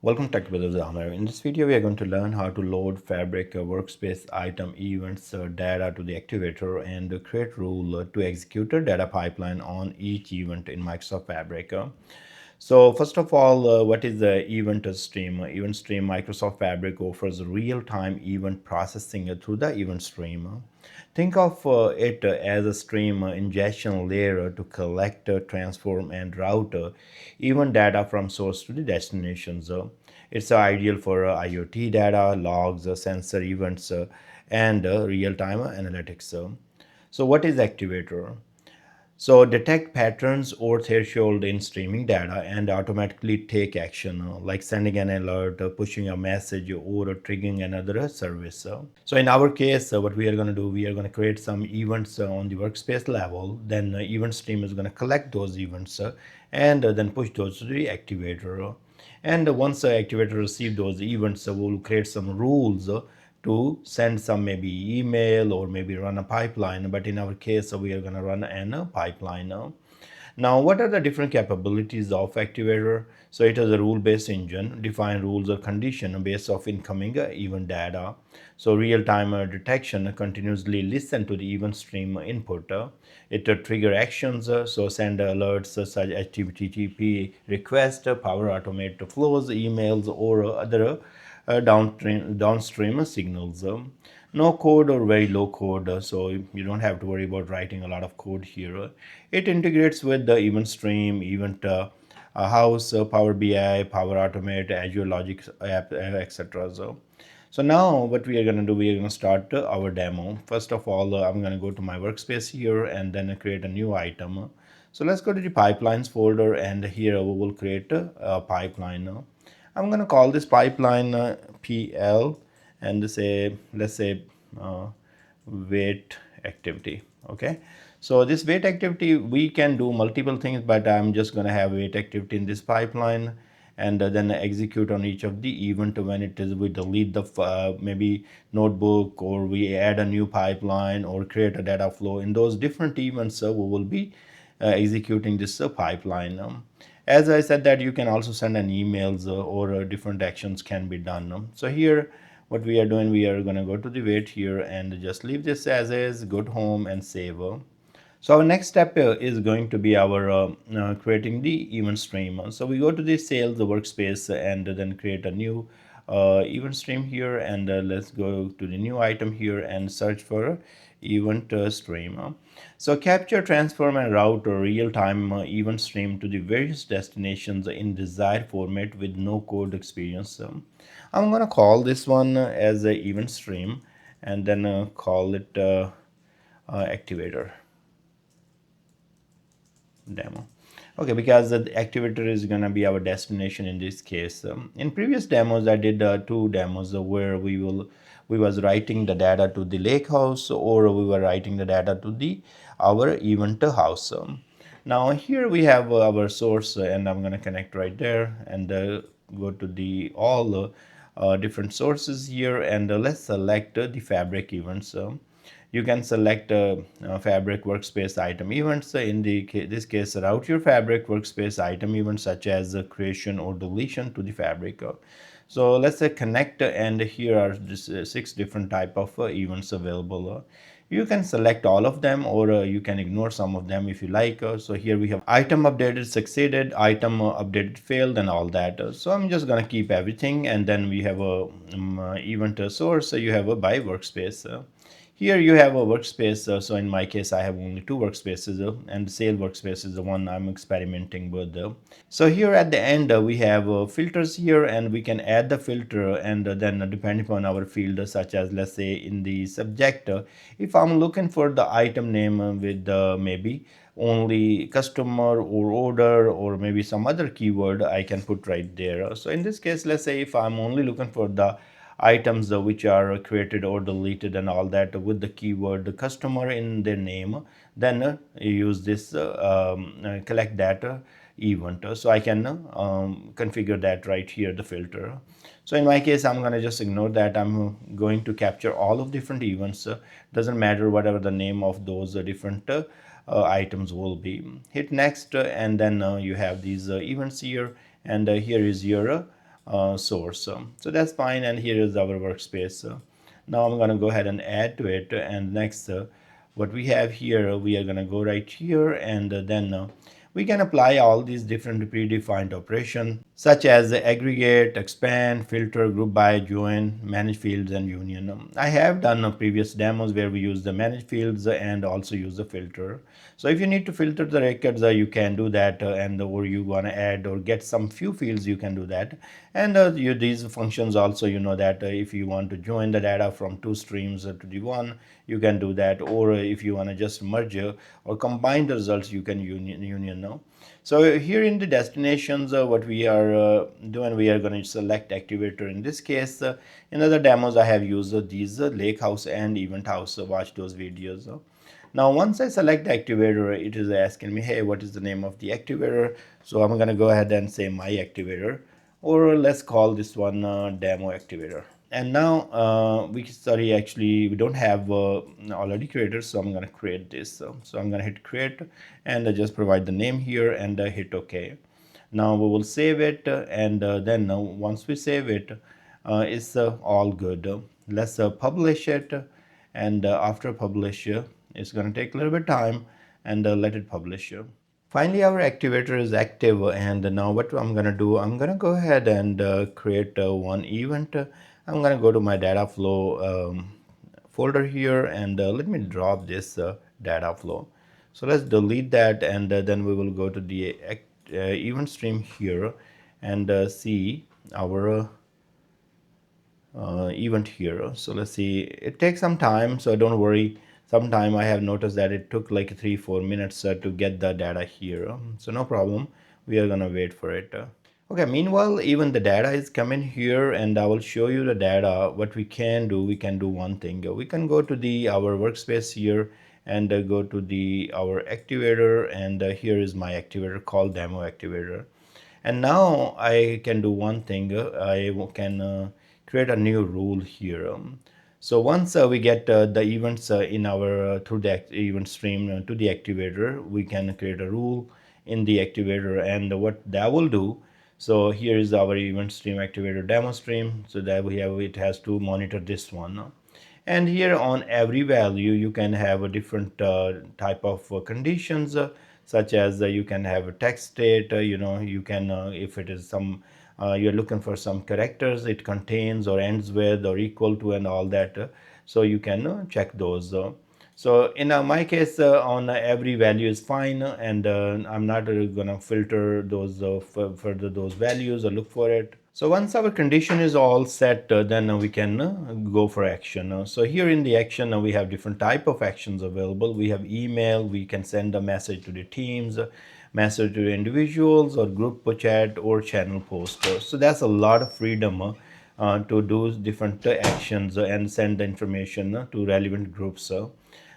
Welcome to TechBrothersIT. In this video, we are going to learn how to load Fabric Workspace Item events data to the Activator and create rule to execute a data pipeline on each event in Microsoft Fabric. So first of all, what is the event stream? Event stream, Microsoft Fabric offers real-time event processing through the event stream. Think of it as a stream ingestion layer to collect, transform, and route event data from source to the destinations. It's ideal for IoT data, logs, sensor events, and real-time analytics. So what is Activator? So detect patterns or threshold in streaming data and automatically take action like sending an alert, pushing a message, or triggering another service. So in our case, what we are going to do, we are going to create some events on the workspace level. Then event stream is going to collect those events and then push those to the activator. And once the activator receives those events, we will create some rules to send some maybe email or maybe run a pipeline. But in our case, we are going to run a pipeline. Now, what are the different capabilities of Activator? So it is a rule-based engine, define rules or condition based off incoming event data. So real-time detection continuously listen to the event stream input. It trigger actions, so send alerts such as HTTP request, power automate flows, emails, or other downstream signals. No code or very low code, so you don't have to worry about writing a lot of code here. It integrates with the event stream, event house, Power BI, Power Automate, Azure Logic app, etc. So now what we are going to do, we are going to start our demo. First of all, I'm going to go to my workspace here and then create a new item. So let's go to the pipelines folder, and here we will create a pipeline. I'm going to call this pipeline PL and say, let's say wait activity. Okay, so this wait activity, we can do multiple things, but I'm just going to have wait activity in this pipeline and then execute on each of the event when it is we delete the maybe notebook, or we add a new pipeline or create a data flow. In those different events, we will be executing this pipeline. As I said that you can also send an emails or different actions can be done. So here what we are doing, we are going to go to the wait here and just leave this as is, go to home and save. So our next step is going to be our creating the event stream. So we go to the sales workspace and then create a new event stream here, and let's go to the new item here and search for event stream. So capture, transform, and route a real-time event stream to the various destinations in desired format with no code experience. I'm going to call this one as a event stream and then call it activator demo. Okay, because the activator is going to be our destination in this case. In previous demos, I did two demos where we was writing the data to the lake house, or we were writing the data to the our event house. Now here we have our source, and I'm going to connect right there and go to the all different sources here, and let's select the Fabric events. You can select Fabric Workspace Item events. In this case, route your Fabric Workspace Item events such as creation or deletion to the Fabric. So let's say connect, and here are just 6 different type of events available. You can select all of them, or you can ignore some of them if you like. So here we have item updated succeeded, item updated failed, and all that. So I'm just gonna keep everything, and then we have a event source. So you have a by workspace. Here you have a workspace. So in my case, I have only 2 workspaces, and the sale workspace is the one I'm experimenting with. So here at the end, we have filters here, and we can add the filter, and then depending upon our field, such as let's say in the subject, if I'm looking for the item name with maybe only customer or order or maybe some other keyword, I can put right there. So in this case, let's say if I'm only looking for the items which are created or deleted and all that with the keyword the customer in their name, then you use this collect data event. So I can configure that right here, the filter. So in my case, I'm going to just ignore that. I'm going to capture all of different events. Doesn't matter whatever the name of those different items will be. Hit next, and then you have these events here, and here is your source. So that's fine, and here is our workspace. Now I'm going to go ahead and add to it, and next what we have here, we are going to go right here, and then we can apply all these different predefined operations such as aggregate, expand, filter, group by, join, manage fields, and union. I have done previous demos where we use the manage fields and also use the filter. So if you need to filter the records, you can do that, and or you want to add or get some few fields, you can do that. And these functions also, you know that if you want to join the data from two streams to the one, you can do that. Or if you want to just merge or combine the results, you can union now. So here in the destinations, what we are doing, we are going to select Activator in this case. In other demos, I have used these Lake House and Event House. Watch those videos. Now, once I select the Activator, it is asking me, hey, what is the name of the Activator? So I'm going to go ahead and say my Activator, or let's call this one Demo Activator. And now actually we don't have already created, so I'm going to create this. So I'm going to hit create, and just provide the name here, and hit OK. Now we will save it, and then once we save it, it's all good. Let's publish it, and after publish, it's going to take a little bit of time, and let it publish. Finally, our activator is active, and now what I'm going to do, I'm going to go ahead and create one event. I'm going to go to my data flow folder here, and let me drop this data flow. So let's delete that, and then we will go to the event stream here, and see our event here. So let's see, it takes some time, so don't worry. Sometime I have noticed that it took like 3-4 minutes to get the data here, so no problem, we are gonna wait for it. Okay, meanwhile, even the data is coming here, and I will show you the data. What we can do, we can do one thing. We can go to the our workspace here, and go to the our activator, and here is my activator called Demo Activator. And now I can do one thing. I can create a new rule here. So once we get the events in our through the event stream to the activator, we can create a rule in the activator, and what that will do. So here is our event stream activator demo stream. So that we have, it has to monitor this one. And here on every value, you can have a different type of conditions, such as you can have a text state, you can, if it is some, you're looking for some characters it contains or ends with or equal to and all that. So you can check those. So in my case, on every value is fine, and I'm not gonna filter those further those values or look for it. So once our condition is all set, then we can go for action. So here in the action, we have different type of actions available. We have email, we can send a message to the teams, message to individuals, or group chat, or channel post. So that's a lot of freedom to do different actions and send the information to relevant groups.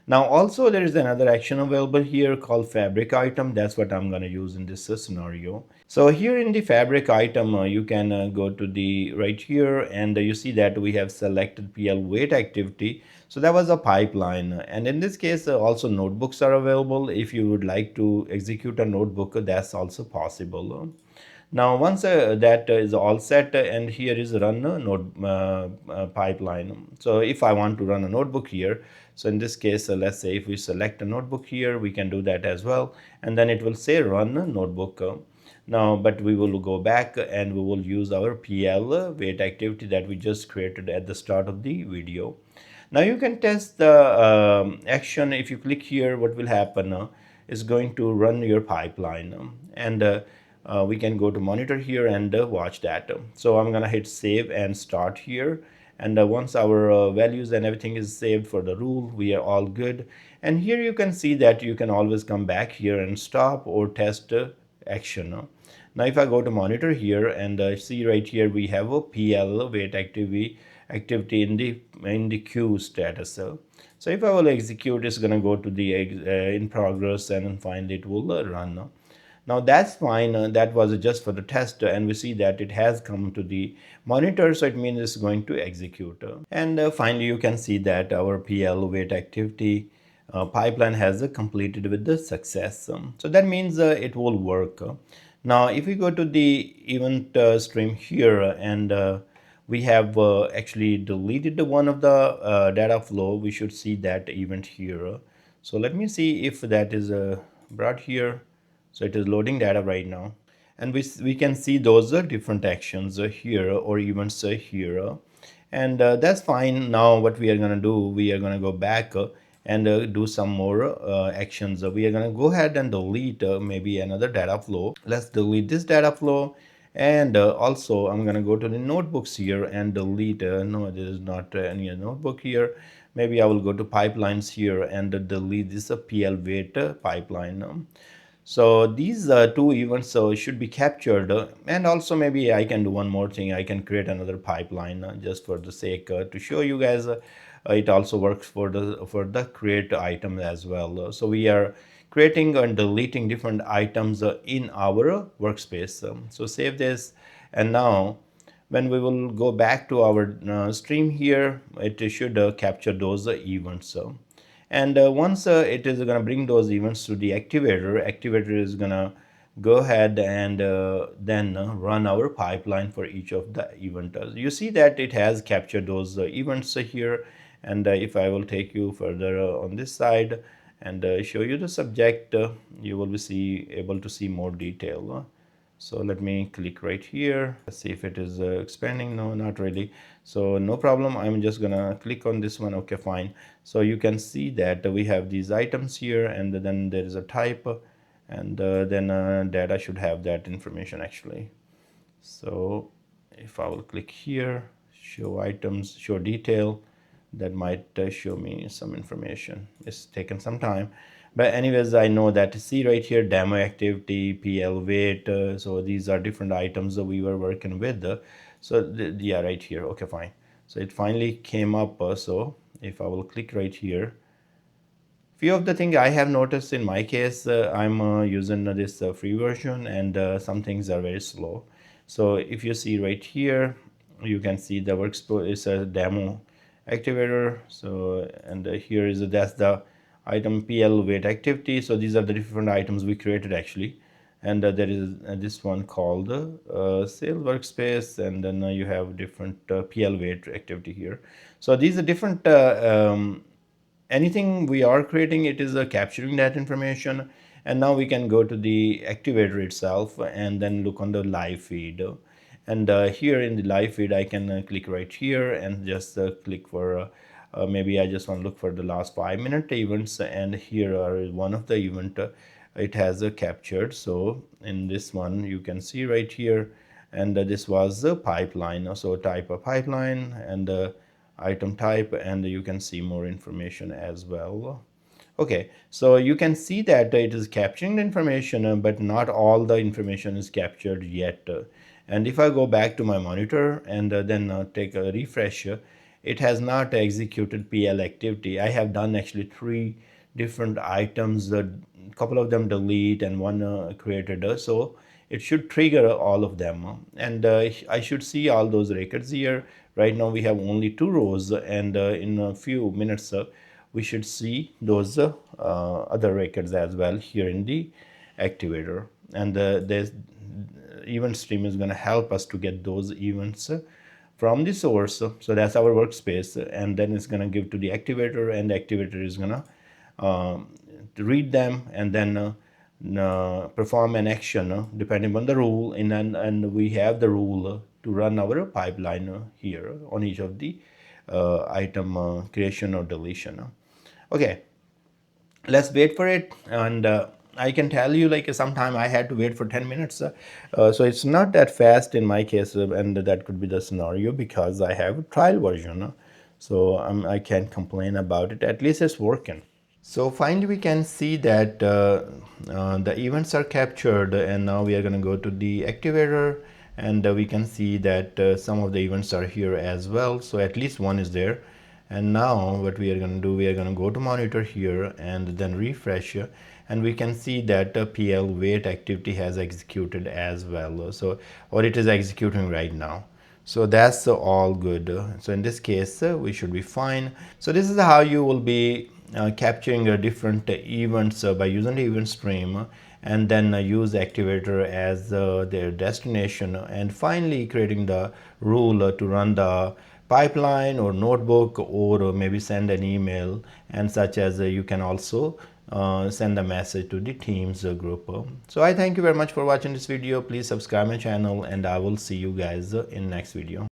Now also there is another action available here called Fabric Item. That's what I'm going to use in this scenario. So here in the Fabric Item, you can go to the right here, and you see that we have selected PL wait activity. So that was a pipeline, and in this case also notebooks are available. If you would like to execute a notebook, that's also possible. Now once that is all set, and here is run node pipeline. So if I want to run a notebook here, so in this case, let's say if we select a notebook here, we can do that as well, and then it will say run notebook. Now, but we will go back and we will use our PL wait activity that we just created at the start of the video. Now you can test the action. If you click here, what will happen is going to run your pipeline, and we can go to monitor here and watch that. So I'm gonna hit save and start here, and once our values and everything is saved for the rule, we are all good. And here you can see that you can always come back here and stop or test action. Now if I go to monitor here, and see right here we have a PL wait activity in the queue status. So if I will execute, it's going to go to the in progress, and finally it will run. Now that's fine. That was just for the test, and we see that it has come to the monitor, so it means it's going to execute. And finally you can see that our PL wait activity pipeline has completed with the success. So that means it will work. Now if we go to the event stream here, and we have actually deleted one of the data flow, we should see that event here. So let me see if that is brought here. So it is loading data right now, and we can see those different actions here, or events here, and that's fine. Now what we are going to do, we are going to go back and do some more actions. We are going to go ahead and delete maybe another data flow. Let's delete this data flow, and also I'm going to go to the notebooks here and delete no, there is not any notebook here. Maybe I will go to pipelines here and delete this PL wait pipeline. So these two events should be captured, and also maybe I can do one more thing. I can create another pipeline just for the sake to show you guys. It also works for the create item as well. So we are creating and deleting different items in our workspace. So save this, and now when we will go back to our stream here, it should capture those events. And once it is going to bring those events to the activator is going to go ahead and then run our pipeline for each of the events. You see that it has captured those events here, and if I will take you further on this side and show you the subject, you will be able to see more detail. So let me click right here. Let's see if it is expanding. No, not really. So no problem. I'm just gonna click on this one. Okay, fine. So you can see that we have these items here, and then there is a type, and then data should have that information actually. So if I will click here, show items, show detail, that might show me some information. It's taken some time, but anyways, I know that. See right here, demo activity, PL weight. So these are different items that we were working with. So yeah, right here. Okay, fine. So it finally came up. So if I will click right here, few of the things I have noticed in my case, I'm using this free version, and some things are very slow. So if you see right here, you can see the workspace is a demo activator. So and here is that's the item PL wait activity. So these are the different items we created actually, and there is this one called sales workspace, and then you have different PL wait activity here. So these are different anything we are creating, it is capturing that information. And now we can go to the activator itself and then look on the live feed, and here in the live feed I can click right here and just click for maybe I just want to look for the last 5-minute events, and here are one of the event it has captured. So in this one you can see right here, and this was the pipeline. So type of pipeline and item type, and you can see more information as well. Okay, so you can see that it is capturing the information, but not all the information is captured yet. And if I go back to my monitor and then take a refresh, it has not executed PL activity. I have done actually 3 different items, a couple of them delete and one created. So it should trigger all of them, and I should see all those records here. Right now we have only 2 rows, and in a few minutes we should see those other records as well here in the activator. And this event stream is going to help us to get those events from the source. So that's our workspace, and then it's going to give to the activator, and the activator is going to read them and then perform an action depending on the rule, and we have the rule to run our pipeline here on each of the item creation or deletion. Okay, let's wait for it, and I can tell you, like, sometime I had to wait for 10 minutes. So it's not that fast in my case, and that could be the scenario because I have a trial version. So I can't complain about it. At least it's working. So finally we can see that the events are captured, and now we are going to go to the activator, and we can see that some of the events are here as well. So at least one is there. And now what we are going to do, we are going to go to monitor here and then refresh, and we can see that PL wait activity has executed as well. So, or it is executing right now. So that's all good. So in this case we should be fine. So this is how you will be capturing different events by using the event stream, and then use Activator as their destination, and finally creating the rule to run the pipeline or notebook, or maybe send an email, and such as you can also send a message to the Teams group. So I thank you very much for watching this video. Please subscribe my channel, and I will see you guys in next video.